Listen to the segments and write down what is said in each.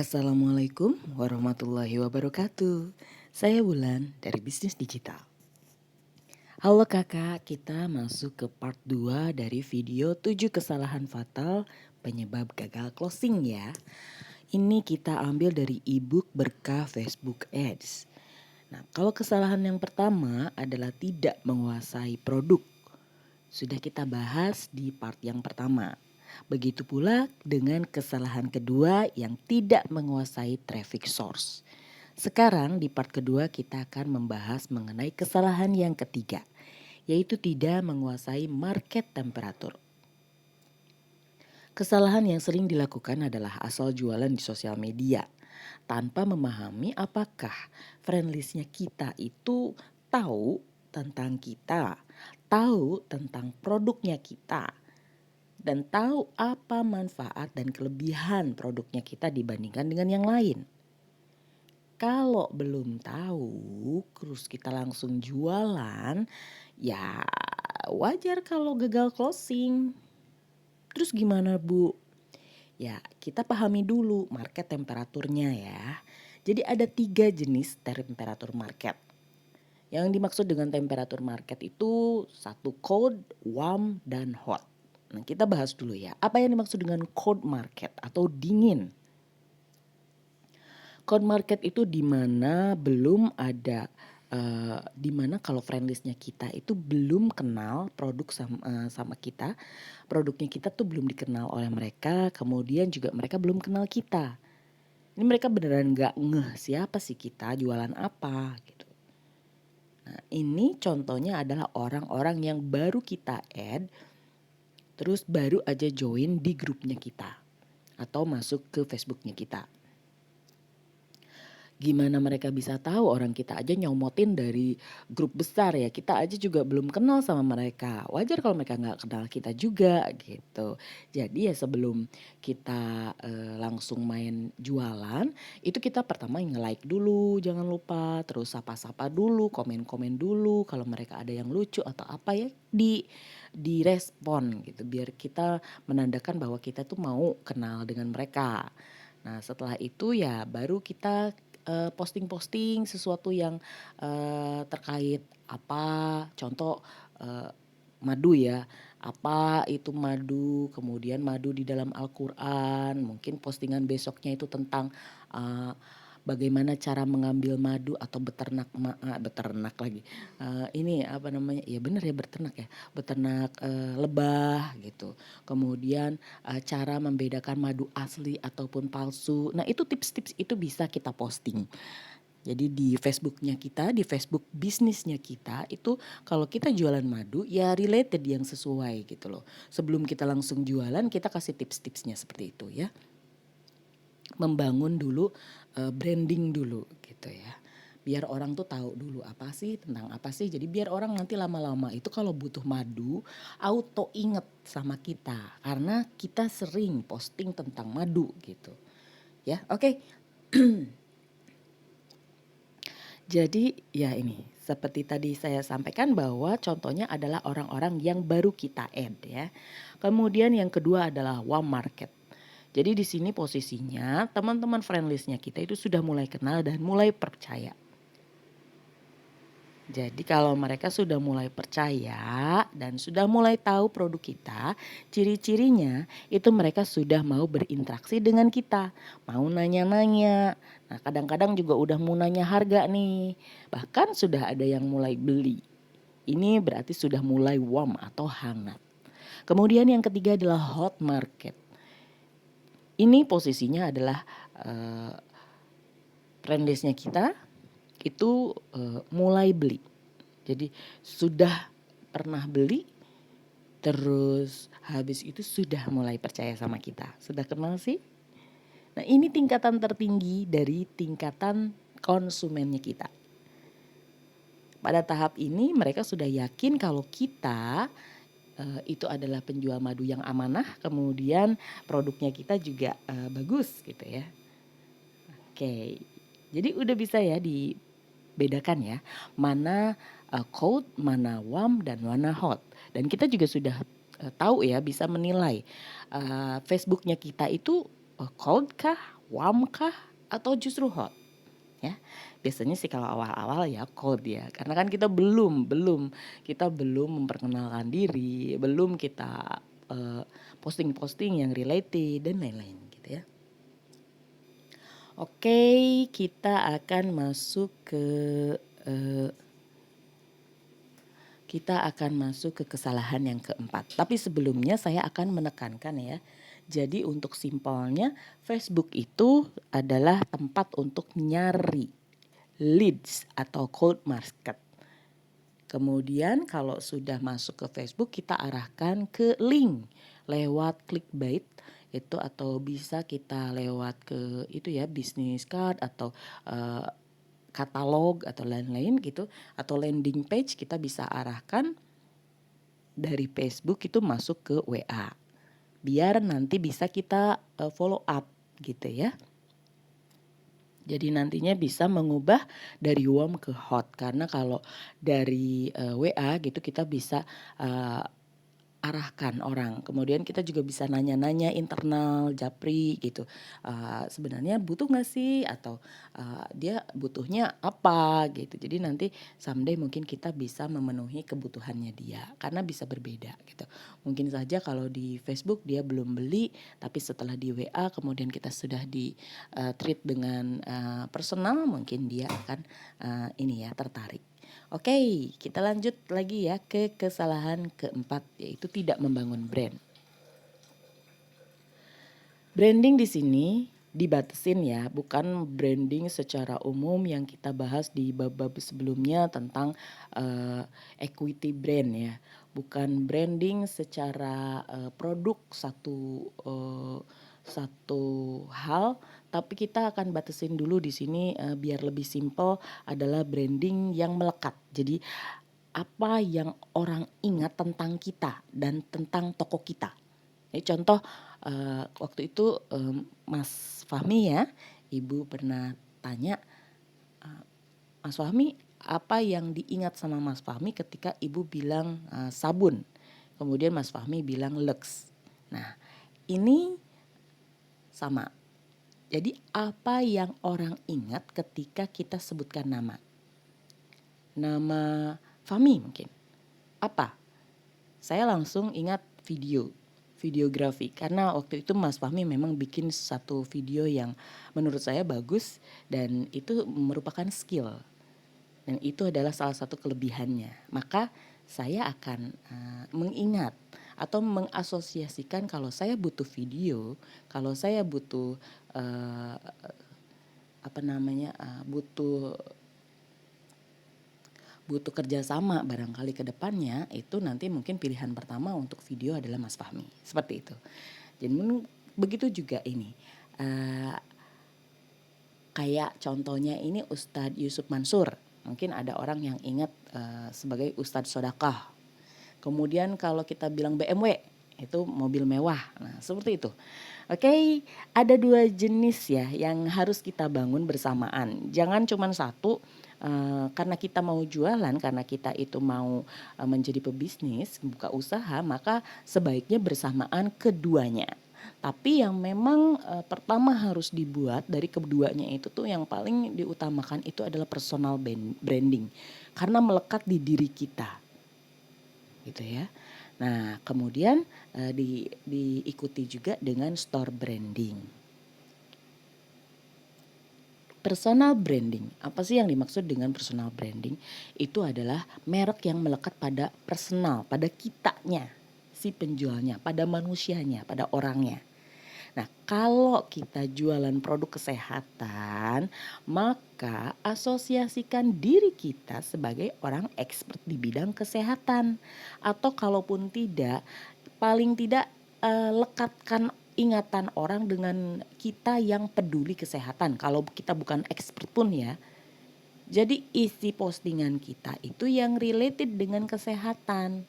Assalamualaikum warahmatullahi wabarakatuh. Saya Wulan dari Bisnis Digital. Halo kakak, kita masuk ke part 2 dari video 7 kesalahan fatal penyebab gagal closing ya. Ini kita ambil dari ebook berkah Facebook Ads. Nah, kalau kesalahan yang pertama adalah tidak menguasai produk. Sudah kita bahas di part yang pertama. Begitu pula dengan kesalahan kedua yang tidak menguasai traffic source. Sekarang di part kedua kita akan membahas mengenai kesalahan yang ketiga, yaitu tidak menguasai market temperatur. Kesalahan yang sering dilakukan adalah asal jualan di sosial media tanpa memahami apakah friendlistnya kita itu tahu tentang kita, tahu tentang produknya kita, dan tahu apa manfaat dan kelebihan produknya kita dibandingkan dengan yang lain. Kalau belum tahu, terus kita langsung jualan, ya wajar kalau gagal closing. Terus gimana Bu? Ya kita pahami dulu market temperaturnya ya. Jadi ada 3 jenis temperatur market. Yang dimaksud dengan temperatur market itu satu cold, warm, dan hot. Nah kita bahas dulu ya, apa yang dimaksud dengan cold market atau dingin? Cold market itu di mana belum ada, di mana kalau friendlistnya kita itu belum kenal produk sama kita, produknya kita tuh belum dikenal oleh mereka, kemudian juga mereka belum kenal kita. Ini mereka beneran gak ngeh siapa sih kita, jualan apa gitu. Nah ini contohnya adalah orang-orang yang baru kita add, terus baru aja join di grupnya kita atau masuk ke Facebooknya kita. Gimana mereka bisa tahu, orang kita aja nyomotin dari grup besar ya, kita aja juga belum kenal sama mereka. Wajar kalau mereka nggak kenal kita juga gitu. Jadi ya sebelum kita langsung main jualan, itu kita pertama nge-like dulu jangan lupa, terus sapa-sapa dulu, komen-komen dulu, kalau mereka ada yang lucu atau apa ya direspon gitu, biar kita menandakan bahwa kita tuh mau kenal dengan mereka. Nah setelah itu ya baru kita posting-posting sesuatu yang terkait apa, contoh madu ya, apa itu madu, kemudian madu di dalam Al-Quran, mungkin postingan besoknya itu tentang bagaimana cara mengambil madu atau beternak lagi, ini apa namanya, ya bener ya beternak ya, beternak lebah gitu. Kemudian cara membedakan madu asli ataupun palsu. Nah itu tips-tips itu bisa kita posting. Jadi di Facebooknya kita, di Facebook bisnisnya kita itu kalau kita jualan madu ya related yang sesuai gitu loh. Sebelum kita langsung jualan kita kasih tips-tipsnya seperti itu ya. Membangun dulu branding dulu gitu ya. Biar orang tuh tahu dulu apa sih, tentang apa sih. Jadi biar orang nanti lama-lama itu kalau butuh madu auto inget sama kita karena kita sering posting tentang madu gitu. Ya, oke. Jadi ya ini seperti tadi saya sampaikan bahwa contohnya adalah orang-orang yang baru kita add ya. Kemudian yang kedua adalah warm market. Jadi di sini posisinya teman-teman friendlistnya kita itu sudah mulai kenal dan mulai percaya. Jadi kalau mereka sudah mulai percaya dan sudah mulai tahu produk kita, ciri-cirinya itu mereka sudah mau berinteraksi dengan kita, mau nanya-nanya. Nah kadang-kadang juga udah mau nanya harga nih, bahkan sudah ada yang mulai beli. Ini berarti sudah mulai warm atau hangat. Kemudian yang ketiga adalah hot market. Ini posisinya adalah friendlistnya kita itu mulai beli. Jadi sudah pernah beli, terus habis itu sudah mulai percaya sama kita. Sudah kenal sih? Nah ini tingkatan tertinggi dari tingkatan konsumennya kita. Pada tahap ini mereka sudah yakin kalau kita itu adalah penjual madu yang amanah, kemudian produknya kita juga bagus gitu ya. Oke, jadi udah bisa ya dibedakan ya, mana cold, mana warm, dan mana hot. Dan kita juga sudah tahu ya, bisa menilai Facebooknya kita itu cold kah, warm kah atau justru hot? Ya, biasanya sih kalau awal-awal ya cold ya, karena kan kita belum memperkenalkan diri, belum kita posting-posting yang related dan lain-lain gitu ya. Oke, eh, kita akan masuk ke kesalahan yang keempat. Tapi sebelumnya saya akan menekankan ya. Jadi untuk simpelnya, Facebook itu adalah tempat untuk nyari leads atau cold market. Kemudian kalau sudah masuk ke Facebook, kita arahkan ke link lewat clickbait itu, atau bisa kita lewat ke itu ya, business card atau eh, katalog atau lain-lain gitu, atau landing page. Kita bisa arahkan dari Facebook itu masuk ke WA, biar nanti bisa kita follow up gitu ya. Jadi nantinya bisa mengubah dari warm ke hot, karena kalau dari WA gitu kita bisa arahkan orang. Kemudian kita juga bisa nanya-nanya internal Japri gitu. Sebenarnya butuh nggak sih, atau dia butuhnya apa gitu. Jadi nanti someday mungkin kita bisa memenuhi kebutuhannya dia, karena bisa berbeda gitu. Mungkin saja kalau di Facebook dia belum beli, tapi setelah di WA kemudian kita sudah di treat dengan personal, mungkin dia akan ini ya, tertarik. Oke, kita lanjut lagi ya ke kesalahan keempat, yaitu tidak membangun brand. Branding di sini dibatasin ya, bukan branding secara umum yang kita bahas di bab-bab sebelumnya tentang equity brand ya. Bukan branding secara produk satu hal, tapi kita akan batasin dulu di sini biar lebih simple, adalah branding yang melekat. Jadi apa yang orang ingat tentang kita dan tentang toko kita. Ini contoh waktu itu Mas Fahmi ya, Ibu pernah tanya, Mas Fahmi apa yang diingat sama Mas Fahmi ketika Ibu bilang sabun. Kemudian Mas Fahmi bilang Lux. Nah, ini sama. Jadi apa yang orang ingat ketika kita sebutkan nama? Nama Fahmi mungkin. Apa? Saya langsung ingat videografi, karena waktu itu Mas Fahmi memang bikin satu video yang menurut saya bagus dan itu merupakan skill, dan itu adalah salah satu kelebihannya. Maka saya akan mengingat atau mengasosiasikan kalau saya butuh video, kalau saya butuh butuh kerjasama barangkali ke depannya, itu nanti mungkin pilihan pertama untuk video adalah Mas Fahmi. Seperti itu. Jadi begitu juga ini. Kayak contohnya ini Ustadz Yusuf Mansur. Mungkin ada orang yang ingat sebagai Ustadz Sodakah. Kemudian kalau kita bilang BMW, itu mobil mewah. Nah, seperti itu. Oke, ada dua jenis ya yang harus kita bangun bersamaan. Jangan cuma satu, karena kita mau jualan, karena kita itu mau menjadi pebisnis, buka usaha, maka sebaiknya bersamaan keduanya. Tapi yang memang pertama harus dibuat dari keduanya itu tuh, yang paling diutamakan itu adalah personal branding. Karena melekat di diri kita. Gitu ya. Nah, kemudian diikuti juga dengan store branding. Personal branding, apa sih yang dimaksud dengan personal branding? Itu adalah merek yang melekat pada personal, pada kitanya, si penjualnya, pada manusianya, pada orangnya. Nah, kalau kita jualan produk kesehatan, maka asosiasikan diri kita sebagai orang expert di bidang kesehatan. Atau kalaupun tidak, paling tidak lekatkan ingatan orang dengan kita yang peduli kesehatan. Kalau kita bukan expert pun ya. Jadi isi postingan kita itu yang related dengan kesehatan.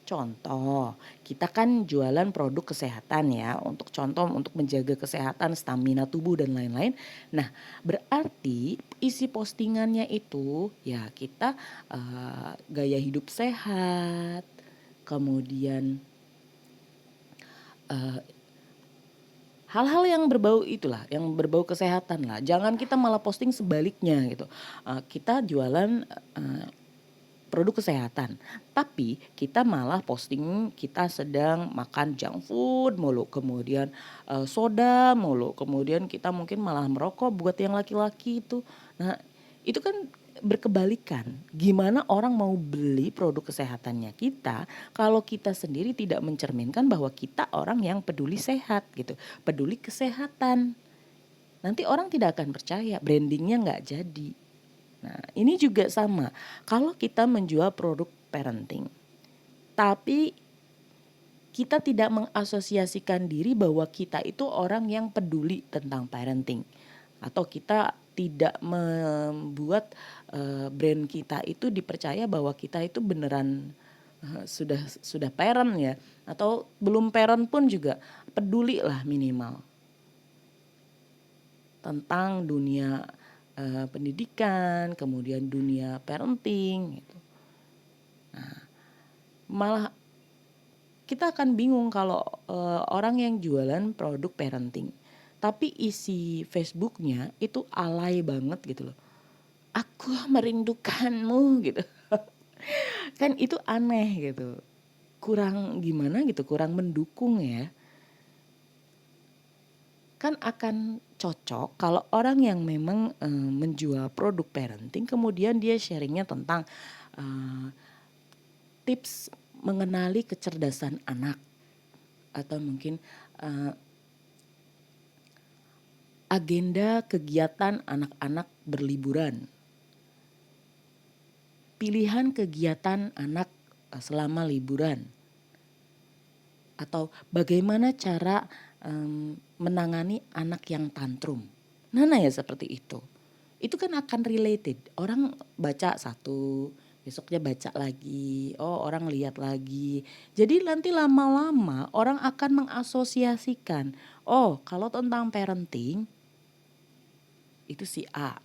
Contoh, kita kan jualan produk kesehatan ya, untuk contoh untuk menjaga kesehatan, stamina tubuh dan lain-lain. Nah, berarti isi postingannya itu ya kita gaya hidup sehat, kemudian Hal-hal yang berbau itulah, yang berbau kesehatan lah, jangan kita malah posting sebaliknya gitu. Kita jualan, produk kesehatan, tapi kita malah posting kita sedang makan junk food mulu, kemudian, soda mulu, kemudian kita mungkin malah merokok buat yang laki-laki itu. Nah, itu kan berkebalikan, gimana orang mau beli produk kesehatannya kita, kalau kita sendiri tidak mencerminkan bahwa kita orang yang peduli sehat gitu, peduli kesehatan. Nanti orang tidak akan percaya, brandingnya nggak jadi. Nah, ini juga sama. Kalau kita menjual produk parenting, tapi kita tidak mengasosiasikan diri bahwa kita itu orang yang peduli tentang parenting, atau kita tidak membuat brand kita itu dipercaya bahwa kita itu beneran sudah parent ya, atau belum parent pun juga peduli lah minimal tentang dunia pendidikan, kemudian dunia parenting gitu. Malah kita akan bingung kalau orang yang jualan produk parenting, tapi isi Facebooknya itu alay banget gitu loh. Aku merindukanmu gitu. Kan itu aneh gitu. Kurang gimana gitu, kurang mendukung ya. Kan akan cocok kalau orang yang memang menjual produk parenting kemudian dia sharingnya tentang tips mengenali kecerdasan anak, atau mungkin agenda kegiatan anak-anak berliburan, pilihan kegiatan anak selama liburan, atau bagaimana cara menangani anak yang tantrum. Nah ya seperti itu. Itu kan akan related. Orang baca satu, besoknya baca lagi, oh orang lihat lagi. Jadi nanti lama-lama orang akan mengasosiasikan, oh kalau tentang parenting itu si A.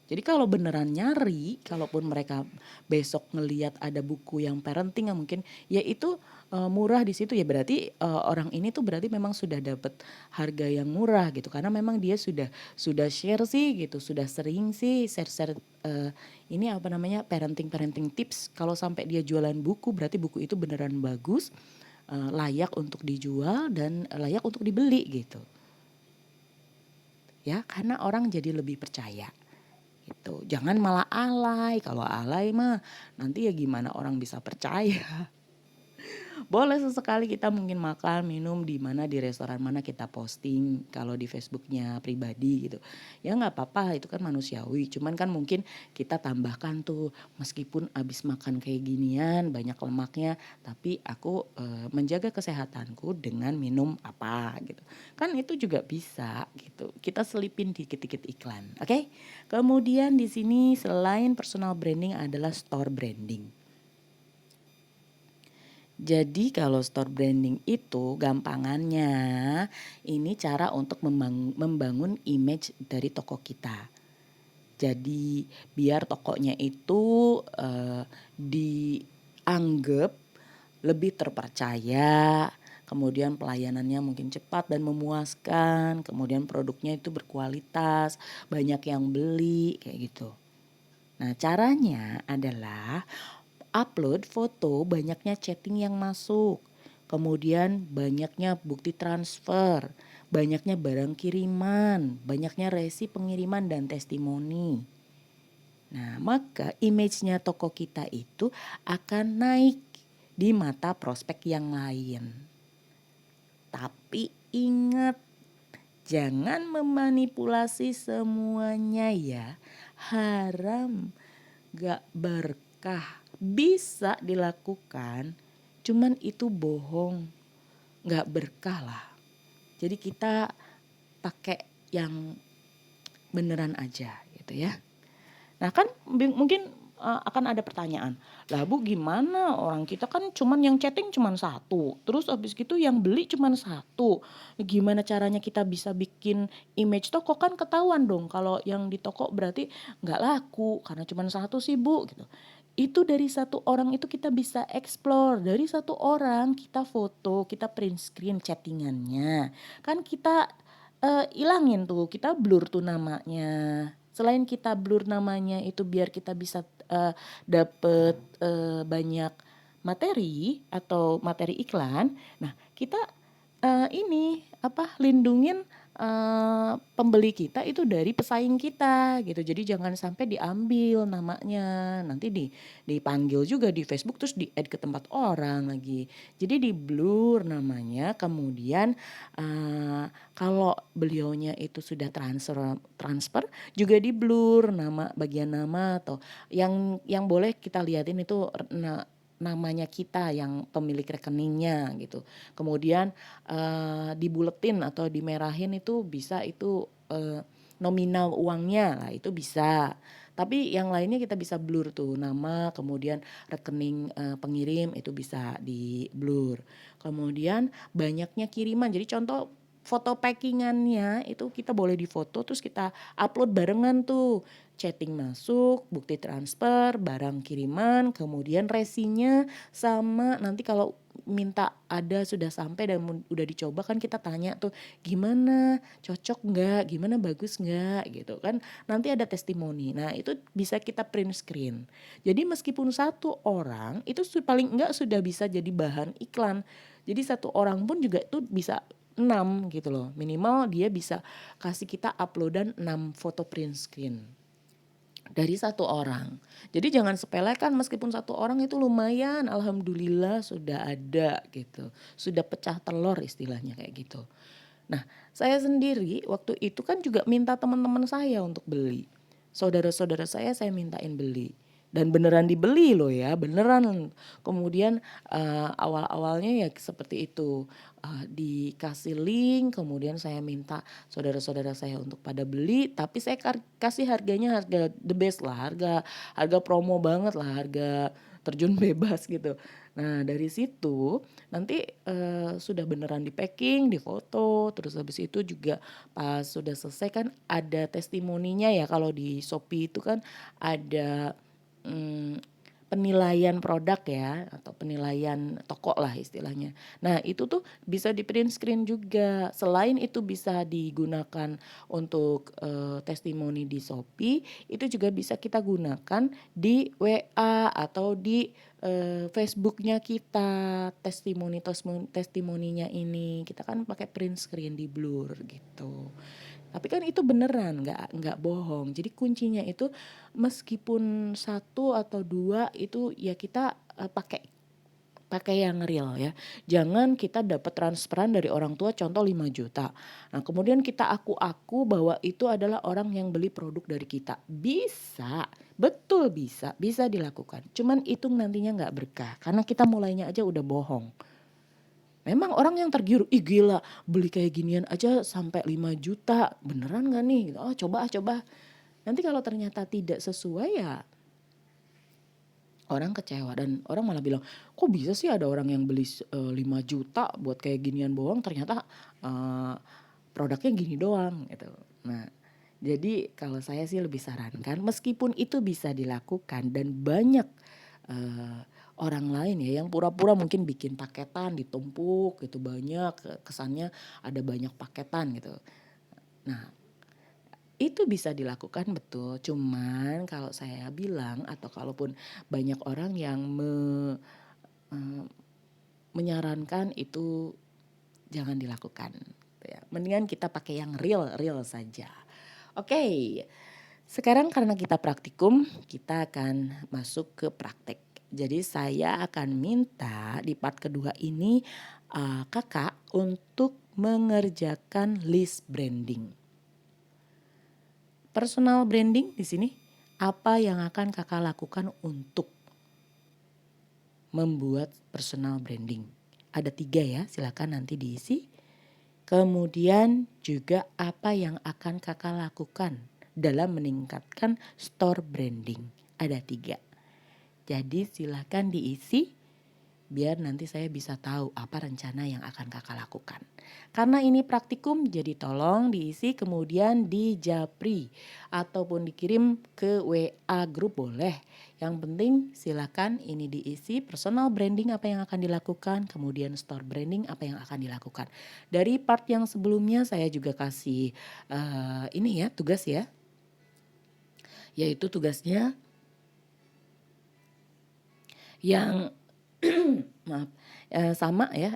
Jadi kalau beneran nyari, kalaupun mereka besok ngelihat ada buku yang parenting yang mungkin ya itu murah di situ, ya berarti orang ini tuh berarti memang sudah dapat harga yang murah gitu, karena memang dia sudah share sih gitu, sudah sering sih share-share ini apa namanya parenting tips. Kalau sampai dia jualan buku berarti buku itu beneran bagus, layak untuk dijual dan layak untuk dibeli gitu. Ya, karena orang jadi lebih percaya. Gitu. Jangan malah alay, kalau alay mah nanti ya gimana orang bisa percaya. Boleh sesekali kita mungkin makan, minum di mana, di restoran mana kita posting kalau di Facebooknya pribadi gitu. Ya nggak apa-apa, itu kan manusiawi. Cuman kan mungkin kita tambahkan tuh, meskipun abis makan kayak ginian banyak lemaknya, tapi aku menjaga kesehatanku dengan minum apa gitu. Kan itu juga bisa gitu. Kita selipin dikit-dikit iklan, oke? Kemudian di sini selain personal branding adalah store branding. Jadi kalau store branding itu gampangannya ini cara untuk membangun image dari toko kita. Jadi biar tokonya itu dianggap lebih terpercaya, kemudian pelayanannya mungkin cepat dan memuaskan, kemudian produknya itu berkualitas, banyak yang beli kayak gitu. Nah, caranya adalah upload foto banyaknya chatting yang masuk, kemudian banyaknya bukti transfer, banyaknya barang kiriman, banyaknya resi pengiriman dan testimoni. Nah, maka image-nya toko kita itu akan naik di mata prospek yang lain. Tapi ingat, jangan memanipulasi semuanya ya. Haram, gak berkah. Bisa dilakukan, cuman itu bohong, gak berkah lah. Jadi kita pakai yang beneran aja gitu ya. Nah kan mungkin akan ada pertanyaan, lah Bu gimana, orang kita kan cuman yang chatting cuman satu, terus habis gitu yang beli cuman satu, gimana caranya kita bisa bikin image toko? Kan ketahuan dong kalau yang di toko berarti nggak laku karena cuman satu sih Bu gitu. Itu dari satu orang itu kita bisa explore, dari satu orang kita foto, kita print screen chattingannya, kan kita, ilangin tuh, kita blur tuh namanya. Selain kita blur namanya itu biar kita bisa, dapet, banyak materi atau materi iklan, nah kita, ini, apa, lindungin, pembeli kita itu dari pesaing kita gitu. Jadi jangan sampai diambil namanya, nanti dipanggil juga di Facebook terus di-add ke tempat orang lagi. Jadi di-blur namanya, kemudian, kalau beliaunya itu sudah transfer juga di-blur bagian nama atau yang boleh kita liatin itu namanya kita yang pemilik rekeningnya gitu. Kemudian, dibuletin atau dimerahin itu bisa itu, nominal uangnya, lah itu bisa. Tapi yang lainnya kita bisa blur tuh nama, kemudian rekening, pengirim itu bisa di-blur. Kemudian banyaknya kiriman, jadi contoh foto packing-annya itu kita boleh difoto terus kita upload barengan tuh. Chatting masuk, bukti transfer, barang kiriman, kemudian resinya, sama nanti kalau minta ada sudah sampai dan udah dicoba kan kita tanya tuh, "Gimana, cocok nggak? Gimana, bagus nggak?" Gitu kan. Nanti ada testimoni. Nah itu bisa kita print screen. Jadi meskipun satu orang itu paling enggak sudah bisa jadi bahan iklan. Jadi satu orang pun juga tuh bisa 6 gitu loh. Minimal dia bisa kasih kita uploadan 6 foto print screen dari satu orang. Jadi jangan sepelekan, meskipun satu orang itu lumayan, alhamdulillah sudah ada gitu. Sudah pecah telur istilahnya kayak gitu. Nah, saya sendiri waktu itu kan juga minta teman-teman saya untuk beli. Saudara-saudara saya mintain beli. Dan beneran dibeli loh ya, beneran. Kemudian, awal-awalnya ya seperti itu, dikasih link, kemudian saya minta saudara-saudara saya untuk pada beli, tapi saya kasih harganya harga the best lah, harga harga promo banget lah, harga terjun bebas gitu. Nah dari situ nanti, sudah beneran di-packing, difoto, terus habis itu juga pas sudah selesai kan ada testimoninya ya, kalau di Shopee itu kan ada, mmm, penilaian produk ya atau penilaian toko lah istilahnya. Nah itu tuh bisa di-print screen juga. Selain itu bisa digunakan untuk, testimoni di Shopee, itu juga bisa kita gunakan di WA atau di, Facebook-nya kita, testimoninya ini. Kita kan pakai print screen, di-blur gitu. Tapi kan itu beneran, nggak bohong. Jadi kuncinya itu meskipun satu atau 2 itu ya kita, pakai pakai yang real ya. Jangan kita dapat transferan dari orang tua contoh 5 juta. Nah kemudian kita aku bahwa itu adalah orang yang beli produk dari kita. Bisa, betul bisa, bisa dilakukan. Cuman itu nantinya nggak berkah karena kita mulainya aja udah bohong. Memang orang yang tergiur, "Ih gila beli kayak ginian aja sampai 5 juta, beneran nggak nih?" Gitu, "Oh coba ah coba." Nanti kalau ternyata tidak sesuai ya orang kecewa dan orang malah bilang, "Kok bisa sih ada orang yang beli 5 juta buat kayak ginian doang ternyata, eee, produknya gini doang," gitu. Nah, jadi kalau saya sih lebih sarankan meskipun itu bisa dilakukan dan banyak, eee, orang lain ya yang pura-pura mungkin bikin paketan ditumpuk gitu banyak, kesannya ada banyak paketan gitu. Nah itu bisa dilakukan betul, cuman kalau saya bilang atau kalaupun banyak orang yang eee, menyarankan itu jangan dilakukan gitu ya, mendingan kita pakai yang real saja. Oke, sekarang karena kita praktikum, kita akan masuk ke praktek. Jadi saya akan minta di part kedua ini, Kakak untuk mengerjakan list branding. Personal branding di sini, apa yang akan Kakak lakukan untuk membuat personal branding? Ada 3 ya, silakan nanti diisi. Kemudian juga apa yang akan Kakak lakukan dalam meningkatkan store branding? Ada 3. Jadi silakan diisi biar nanti saya bisa tahu apa rencana yang akan Kakak lakukan. Karena ini praktikum, jadi tolong diisi kemudian dijapri ataupun dikirim ke WA grup boleh. Yang penting silakan ini diisi personal branding apa yang akan dilakukan, kemudian store branding apa yang akan dilakukan. Dari part yang sebelumnya saya juga kasih ini ya tugas ya, yaitu tugasnya yang maaf, sama ya,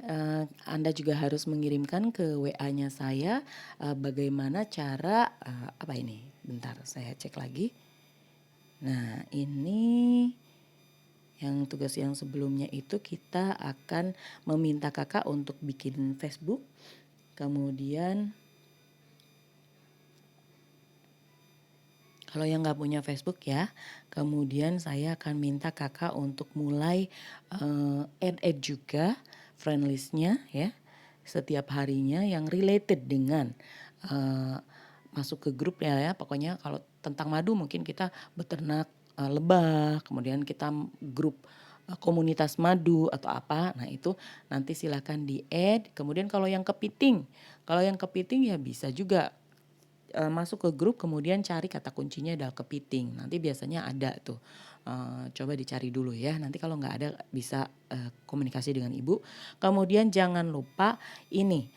Anda juga harus mengirimkan ke WA-nya saya, bagaimana cara, apa ini, bentar saya cek lagi. Nah ini yang tugas yang sebelumnya itu kita akan meminta Kakak untuk bikin Facebook, kemudian kalau yang nggak punya Facebook ya, kemudian saya akan minta Kakak untuk mulai, add juga friend list-nya ya, setiap harinya yang related dengan, eee, masuk ke grup ya pokoknya kalau tentang madu mungkin kita beternak, lebah, kemudian kita grup, komunitas madu atau apa, nah itu nanti silakan di-add, kemudian kalau yang kepiting ya bisa juga masuk ke grup kemudian cari kata kuncinya adalah kepiting, nanti biasanya ada tuh, coba dicari dulu ya, nanti kalau nggak ada bisa, komunikasi dengan ibu. Kemudian jangan lupa ini,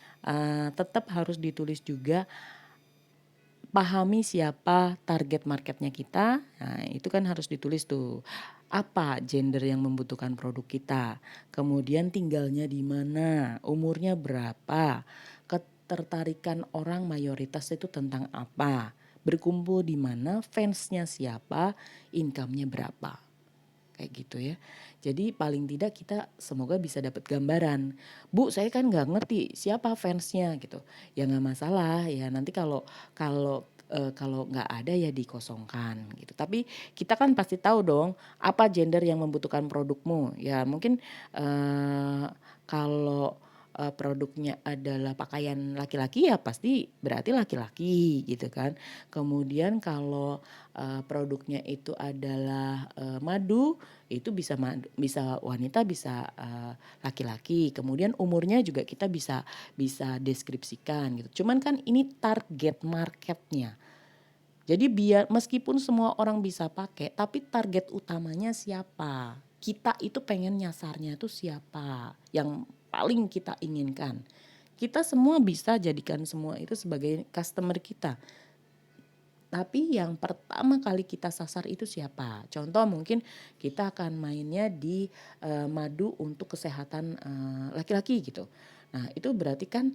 tetap harus ditulis juga, pahami siapa target marketnya kita, nah itu kan harus ditulis tuh, apa gender yang membutuhkan produk kita, kemudian tinggalnya di mana, umurnya berapa, ketertarikan orang mayoritas itu tentang apa, berkumpul di mana, fansnya siapa, income-nya berapa. Kayak gitu ya. Jadi paling tidak kita semoga bisa dapat gambaran, "Bu saya kan nggak ngerti siapa fansnya," gitu. Ya nggak masalah ya nanti kalau nggak ada ya dikosongkan gitu. Tapi kita kan pasti tahu dong apa gender yang membutuhkan produkmu. Ya mungkin, eee, kalau, produknya adalah pakaian laki-laki ya pasti berarti laki-laki gitu kan. Kemudian kalau, produknya itu adalah, madu, itu bisa wanita bisa, laki-laki, kemudian umurnya juga kita bisa deskripsikan gitu. Cuman kan ini target marketnya. Jadi biar meskipun semua orang bisa pakai, tapi target utamanya siapa? Kita itu pengen nyasarnya itu siapa? Yang paling kita inginkan. Kita semua bisa jadikan semua itu sebagai customer kita. Tapi yang pertama kali kita sasar itu siapa? Contoh mungkin kita akan mainnya di, madu untuk kesehatan, laki-laki gitu. Nah itu berarti kan,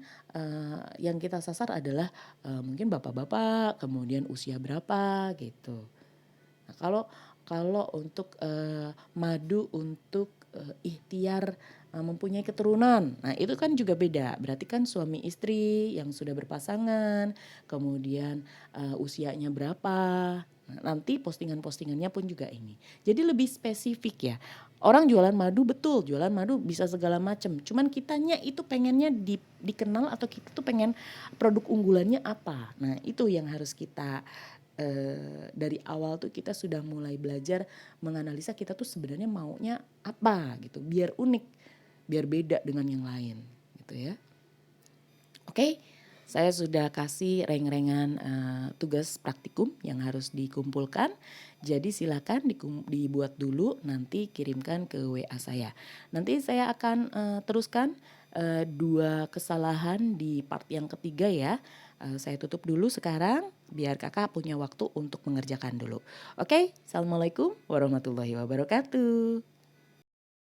yang kita sasar adalah, mungkin bapak-bapak, kemudian usia berapa gitu. Nah kalau untuk, madu untuk, ikhtiar, mempunyai keturunan, nah itu kan juga beda, berarti kan suami istri yang sudah berpasangan, kemudian, usianya berapa, nah nanti postingan-postingannya pun juga ini. Jadi lebih spesifik ya, orang jualan madu betul, jualan madu bisa segala macam, cuman kitanya itu pengennya dikenal atau kita tuh pengen produk unggulannya apa. Nah itu yang harus kita dari awal tuh kita sudah mulai belajar menganalisa kita tuh sebenarnya maunya apa gitu, biar unik, biar beda dengan yang lain gitu ya. Oke, saya sudah kasih reng-rengan, tugas praktikum yang harus dikumpulkan. Jadi silakan dibuat dulu nanti kirimkan ke WA saya. Nanti saya akan, teruskan, 2 kesalahan di part yang ketiga ya. Saya tutup dulu sekarang biar Kakak punya waktu untuk mengerjakan dulu. Oke, assalamualaikum warahmatullahi wabarakatuh.